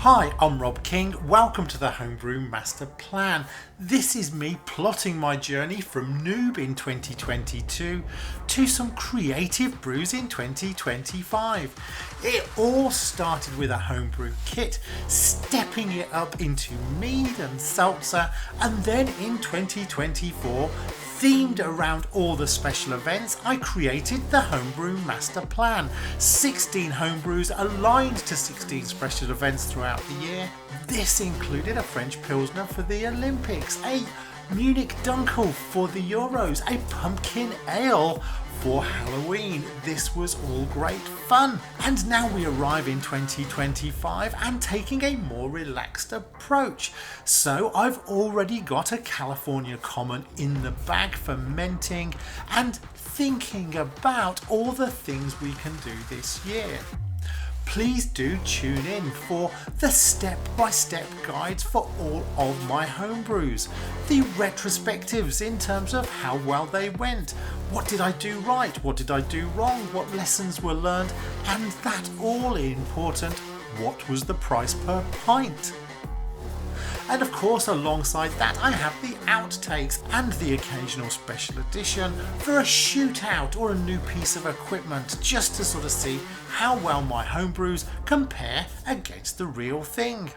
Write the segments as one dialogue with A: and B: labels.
A: Hi, I'm Rob King. Welcome to the Homebrew Master Plan. This is me plotting my journey from noob in 2022 to some creative brews in 2025. It all started with a homebrew kit, stepping it up into mead and seltzer, and then in 2024, themed around all the special events, I created the Homebrew Master Plan. 16 homebrews aligned to 16 special events throughout the year. This included a French Pilsner for the Olympics, a Munich Dunkel for the Euros, a pumpkin ale for Halloween. This was all great fun. And now we arrive in 2025 and taking a more relaxed approach. So I've already got a California Common in the bag fermenting and thinking about all the things we can do this year. Please do tune in for the step-by-step guides for all of my homebrews, the retrospectives in terms of how well they went, what did I do right, what did I do wrong, what lessons were learned, and that all important, what was the price per pint? And of course, alongside that, I have the outtakes and the occasional special edition for a shootout or a new piece of equipment, just to sort of see how well my homebrews compare against the real thing.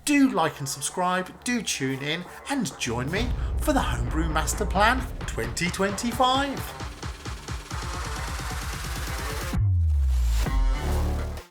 A: Do like and subscribe, do tune in and join me for the Homebrew Master Plan 2025.